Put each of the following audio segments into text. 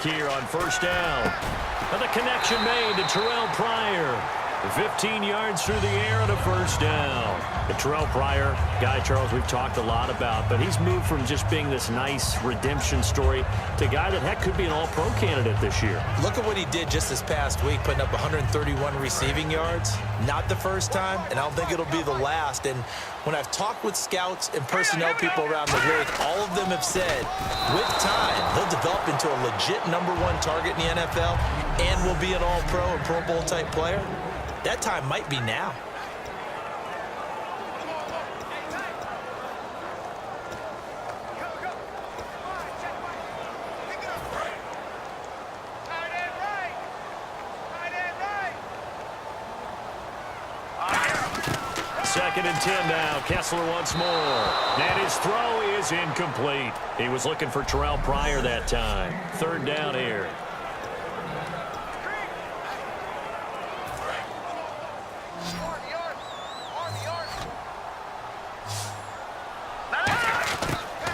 back here on first down. And the connection made to Terrell Pryor. 15 yards through the air and a first down. The Terrell Pryor guy, Charles, we've talked a lot about, but he's moved from just being this nice redemption story to a guy that, heck, could be an all-pro candidate this year. Look at what he did just this past week, putting up 131 receiving yards. Not the first time, and I don't think it'll be the last. And when I've talked with scouts and personnel people around the league, all of them have said, with time, he'll develop into a legit #1 target in the NFL and will be an all-pro and Pro Bowl-type player. That time might be now. Second and 10 now. Kessler once more. And his throw is incomplete. He was looking for Terrell Pryor that time. Third down here.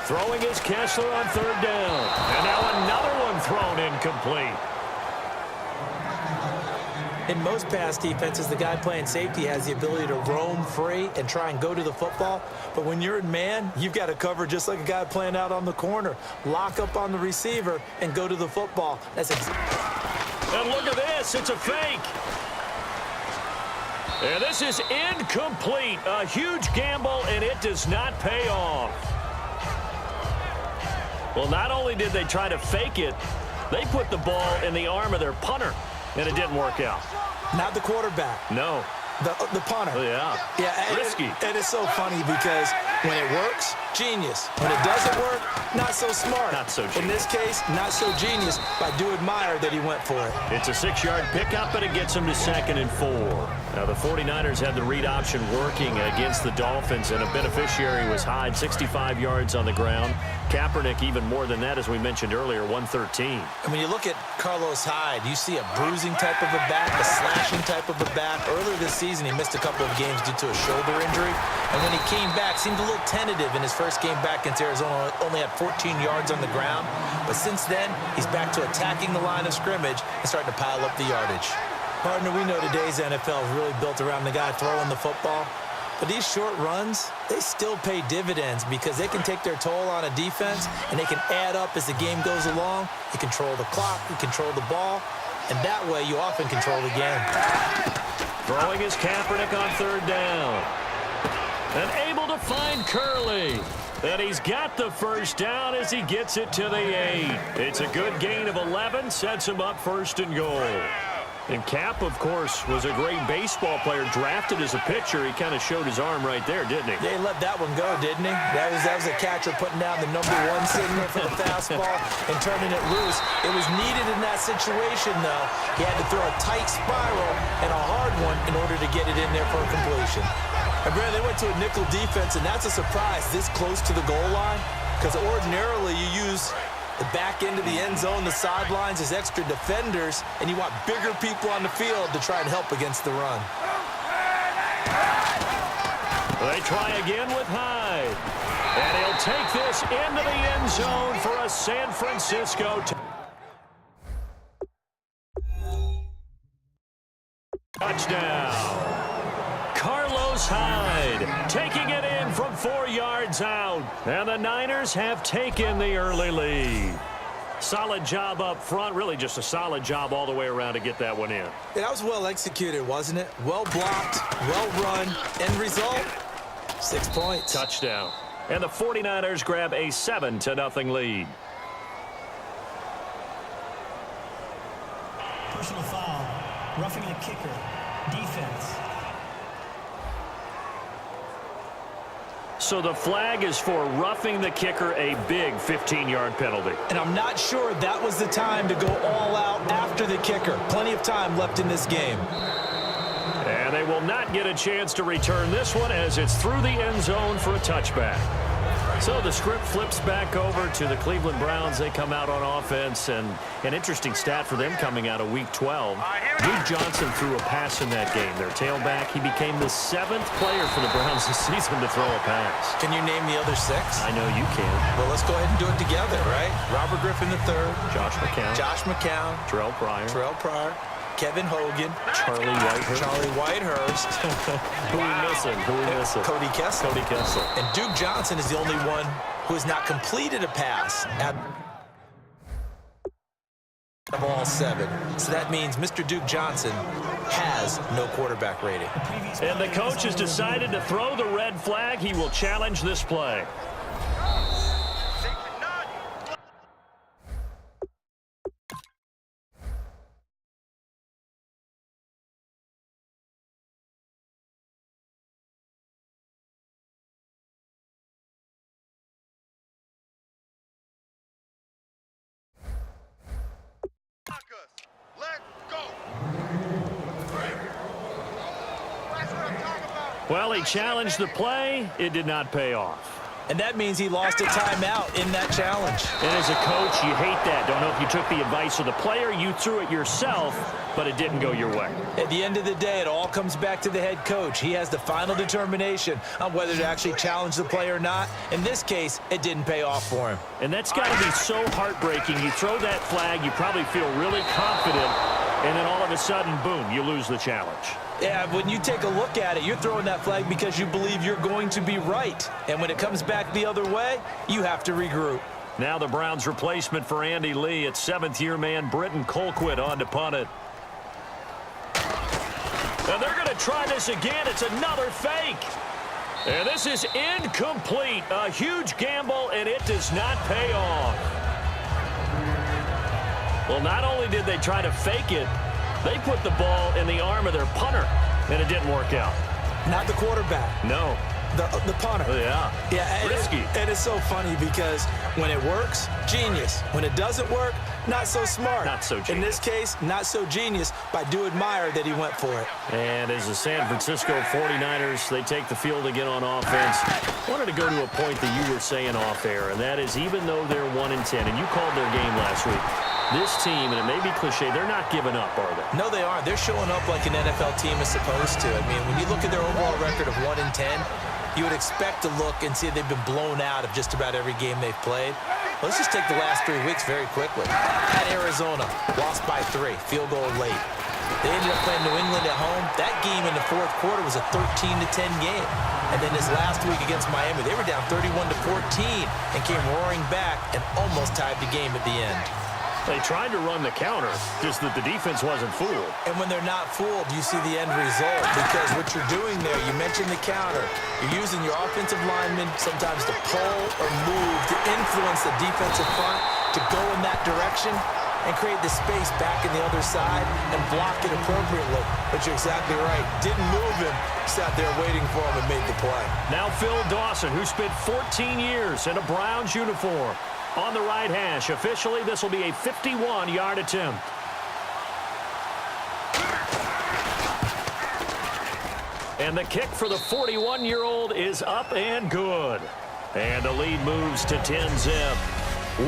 Throwing is Kessler on third down. And now another one thrown incomplete. In most pass defenses, the guy playing safety has the ability to roam free and try and go to the football. But when you're in man, you've got to cover just like a guy playing out on the corner. Lock up on the receiver and go to the football. And look at this. It's a fake. And this is incomplete. A huge gamble, and it does not pay off. Well, not only did they try to fake it, they put the ball in the arm of their punter, and it didn't work out. Not the quarterback. No. The punter. Oh, yeah. Yeah. Risky. And it's so funny because when it works, genius. When it doesn't work, not so smart. Not so genius. In this case, not so genius, but I do admire that he went for it. It's a 6-yard pickup, and it gets him to 2nd and 4. Now, the 49ers had the read option working against the Dolphins, and a beneficiary was Hyde, 65 yards on the ground. Kaepernick even more than that, as we mentioned earlier, 113. And when you look at Carlos Hyde, you see a bruising type of a back, a slashing type of a back. Earlier this season, he missed a couple of games due to a shoulder injury. And when he came back, seemed a little tentative in his first game back against Arizona. Only had 14 yards on the ground. But since then, he's back to attacking the line of scrimmage and starting to pile up the yardage. Partner, we know today's NFL is really built around the guy throwing the football. But these short runs, they still pay dividends because they can take their toll on a defense, and they can add up as the game goes along. You control the clock, you control the ball, and that way you often control the game. Throwing is Kaepernick on third down. And able to find Curley. And he's got the first down as he gets it to the 8. It's a good gain of 11, sets him up 1st and goal. And Cap, of course, was a great baseball player, drafted as a pitcher. He kind of showed his arm right there, didn't he? Yeah, he let that one go, didn't he? That was a catcher putting down the #1 signal for the fastball and turning it loose. It was needed in that situation, though. He had to throw a tight spiral and a hard one in order to get it in there for a completion. And, Brad, they went to a nickel defense, and that's a surprise this close to the goal line because ordinarily you use the back end of the end zone, the sidelines as extra defenders, and you want bigger people on the field to try and help against the run. They try again with Hyde. And he'll take this into the end zone for a San Francisco touchdown. Carlos Hyde taking it in from 4 yards out. And the Niners have taken the early lead. Solid job up front. Really just a solid job all the way around to get that one in. Yeah, that was well executed, wasn't it? Well blocked, well run. End result, 6 points. Touchdown. And the 49ers grab a 7-0 lead. Personal foul. Roughing the kicker. Defense. So the flag is for roughing the kicker, a big 15-yard penalty. And I'm not sure that was the time to go all out after the kicker. Plenty of time left in this game. And they will not get a chance to return this one as it's through the end zone for a touchback. So the script flips back over to the Cleveland Browns. They come out on offense, and an interesting stat for them coming out of Week 12. Duke Johnson threw a pass in that game. Their tailback, he became the 7th player for the Browns this season to throw a pass. Can you name the other 6? I know you can. Well, let's go ahead and do it together, right? Robert Griffin III. Josh McCown. Terrell Pryor. Kevin Hogan. Charlie Whitehurst. Who we missing? Cody Kessel. And Duke Johnson is the only one who has not completed a pass of all 7. So that means Mr. Duke Johnson has no quarterback rating. And the coach has decided to throw the red flag. He will challenge this play. Well, he challenged the play. It did not pay off. And that means he lost a timeout in that challenge. And as a coach, you hate that. Don't know if you took the advice of the player. You threw it yourself, but it didn't go your way. At the end of the day, it all comes back to the head coach. He has the final determination on whether to actually challenge the play or not. In this case, it didn't pay off for him. And that's got to be so heartbreaking. You throw that flag, you probably feel really confident, and then all of a sudden, boom, you lose the challenge. Yeah, when you take a look at it, you're throwing that flag because you believe you're going to be right. And when it comes back the other way, you have to regroup. Now the Browns' replacement for Andy Lee. It's 7th-year man Britton Colquitt on to punt it. And they're going to try this again. It's another fake. And this is incomplete. A huge gamble, and it does not pay off. Well, not only did they try to fake it, they put the ball in the arm of their punter, and it didn't work out. Not the quarterback. No. The punter. Oh, yeah. Yeah, risky. And it's so funny because when it works, genius. When it doesn't work, not so smart. Not so genius. In this case, not so genius, but I do admire that he went for it. And as the San Francisco 49ers, they take the field again on offense. I wanted to go to a point that you were saying off air, and that is even though they're 1-10, and you called their game last week, this team, and it may be cliche, they're not giving up, are they? No, they aren't. They're showing up like an NFL team is supposed to. I mean, when you look at their overall record of 1-10, you would expect to look and see they've been blown out of just about every game they've played. Well, let's just take the last 3 weeks very quickly. At Arizona, lost by 3, field goal late. They ended up playing New England at home. That game in the 4th quarter was a 13-10 game. And then this last week against Miami, they were down 31-14 and came roaring back and almost tied the game at the end. They tried to run the counter, just that the defense wasn't fooled. And when they're not fooled, you see the end result. Because what you're doing there, you mentioned the counter. You're using your offensive linemen sometimes to pull or move to influence the defensive front to go in that direction and create the space back in the other side and block it appropriately. But you're exactly right. Didn't move him. Sat there waiting for him and made the play. Now Phil Dawson, who spent 14 years in a Browns uniform, on the right hash. Officially, this will be a 51-yard attempt. And the kick for the 41-year-old is up and good. And the lead moves to 10-zip.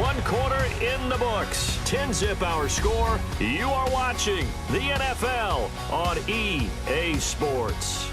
1 quarter in the books. 10-zip our score. You are watching the NFL on EA Sports.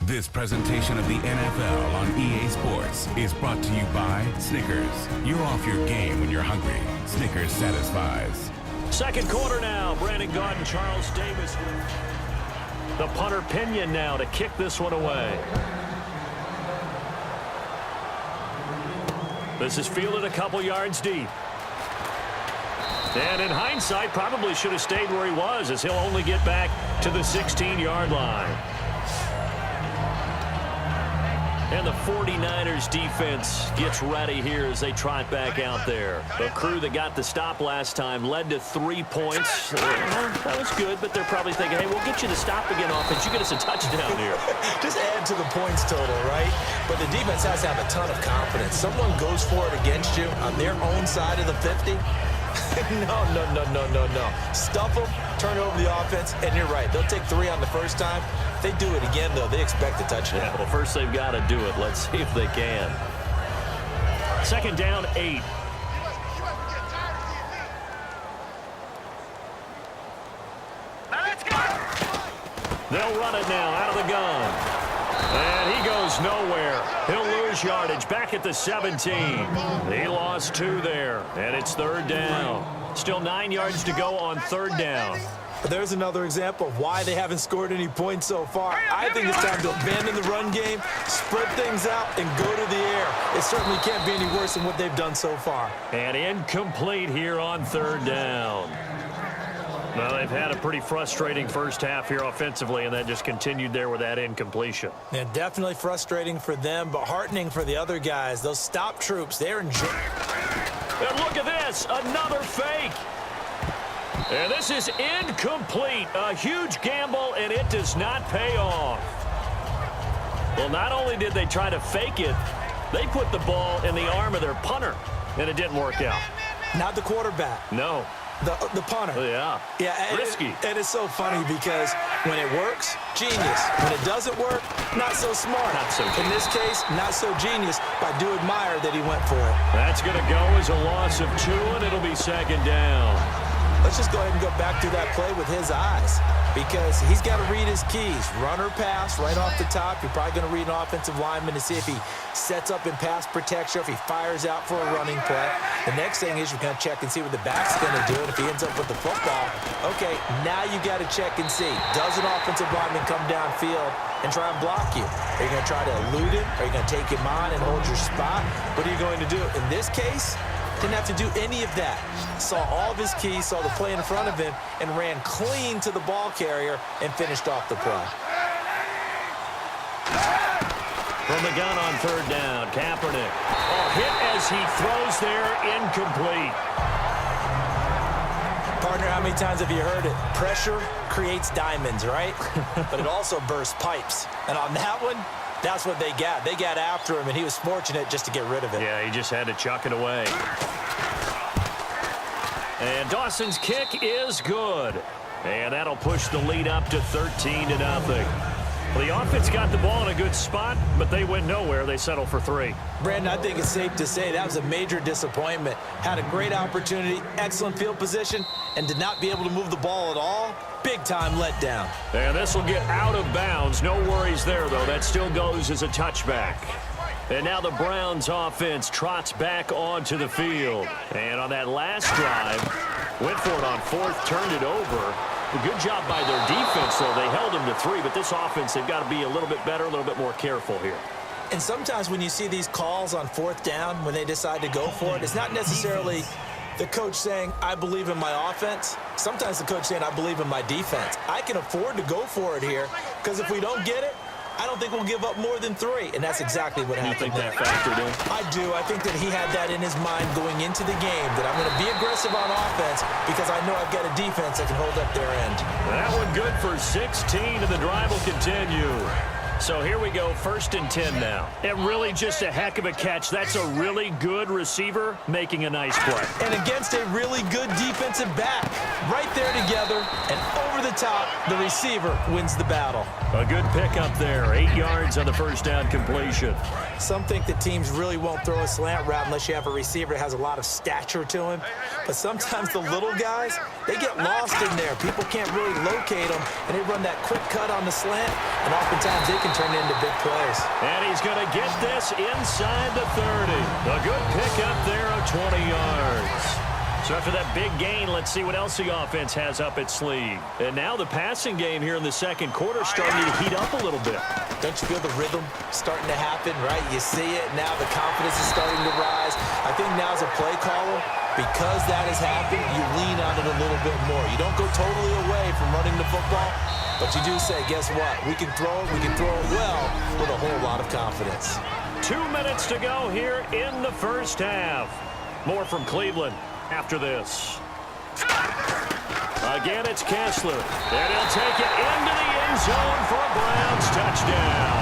This presentation of the NFL on EA Sports is brought to you by Snickers. You're off your game when you're hungry. Snickers satisfies. 2nd quarter now. Brandon Gaudin, Charles Davis. The punter Pinion now to kick this one away. This is fielded a couple yards deep. And in hindsight, probably should have stayed where he was, as he'll only get back to the 16-yard line. And the 49ers defense gets ready here as they trot back out there. The crew that got the stop last time led to 3 points. That was good, but they're probably thinking, hey, we'll get you the stop again offense. You get us a touchdown here. Just add to the points total, right? But the defense has to have a ton of confidence. Someone goes for it against you on their own side of the 50. No. Stuff them, turn over the offense, and you're right. They'll take 3 on the first time. If they do it again, though, they expect a touchdown. Yeah, well, first they've got to do it. Let's see if they can. Second down, 8. They'll run it now out of the gun. And he goes nowhere. He'll lose yardage back at the 17. He lost 2 there, and it's third down. Still 9 yards to go on third down. There's another example of why they haven't scored any points so far. I think it's time to abandon the run game, spread things out, and go to the air. It certainly can't be any worse than what they've done so far. And incomplete here on third down. Well, they've had a pretty frustrating first half here offensively, and that just continued there with that incompletion. Yeah, definitely frustrating for them, but heartening for the other guys. Those stop troops, they're enjoying. And look at this, another fake. And this is incomplete. A huge gamble, and it does not pay off. Well, not only did they try to fake it, they put the ball in the arm of their punter, and it didn't work out. Not the quarterback. No. The punter. Yeah. Yeah. Risky. And it's so funny because when it works, genius. When it doesn't work, not so smart. Not so genius. In this case, not so genius, but I do admire that he went for it. That's going to go as a loss of 2, and it'll be second down. Let's just go ahead and go back through that play with his eyes because he's got to read his keys. Run or pass right off the top. You're probably going to read an offensive lineman to see if he sets up in pass protection, if he fires out for a running play. The next thing is you're going to check and see what the back's going to do. And if he ends up with the football, okay, now you got to check and see. Does an offensive lineman come downfield and try and block you? Are you going to try to elude him? Are you going to take him on and hold your spot? What are you going to do? In this case, didn't have to do any of that. Saw all of his keys, saw the play in front of him, and ran clean to the ball carrier and finished off the play. From the gun on third down, Kaepernick. Oh, hit as he throws there, incomplete. Partner, how many times have you heard it? Pressure creates diamonds, right? But it also bursts pipes. And on that one, that's what they got. They got after him, and he was fortunate just to get rid of it. Yeah, he just had to chuck it away. And Dawson's kick is good. And that'll push the lead up to 13-0. Well, the offense got the ball in a good spot, but they went nowhere. They settled for 3. Brandon, I think it's safe to say that was a major disappointment. Had a great opportunity, excellent field position, and did not be able to move the ball at all. Big-time letdown. And this will get out of bounds. No worries there, though. That still goes as a touchback. And now the Browns offense trots back onto the field. And on that last drive, went for it on 4th, turned it over. A good job by their defense, though. They held them to 3, but this offense, they've got to be a little bit better, a little bit more careful here. And sometimes when you see these calls on 4th down, when they decide to go for it, it's not necessarily the coach saying, I believe in my offense. Sometimes the coach saying, I believe in my defense. I can afford to go for it here because if we don't get it, I don't think we'll give up more than 3, and that's exactly what happened. You think that factored in? I do. I think that he had that in his mind going into the game, that I'm going to be aggressive on offense because I know I've got a defense that can hold up their end. That one good for 16, and the drive will continue. So here we go, 1st and 10 now. And really just a heck of a catch. That's a really good receiver making a nice play. And against a really good defensive back. Right there together, and over the top, the receiver wins the battle. A good pickup there, 8 yards on the first down completion. Some think that teams really won't throw a slant route unless you have a receiver that has a lot of stature to him. But sometimes the little guys, they get lost in there. People can't really locate them, and they run that quick cut on the slant, and oftentimes they can turn into big plays. And he's going to get this inside the 30. A good pickup there of 20 yards. So after that big gain, let's see what else the offense has up its sleeve. And now the passing game here in the second quarter starting to heat up a little bit. Don't you feel the rhythm starting to happen, right? You see it now. The confidence is starting to rise. I think now as a play caller, because that has happened, you lean on it a little bit more. You don't go totally away from running the football, but you do say, guess what? We can throw it well with a whole lot of confidence. 2 minutes to go here in the first half. More from Cleveland after this. Again, it's Kessler. And he'll take it into the end zone for a Browns touchdown.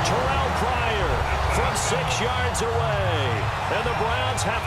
Terrell Pryor from 6 yards away. And the Browns have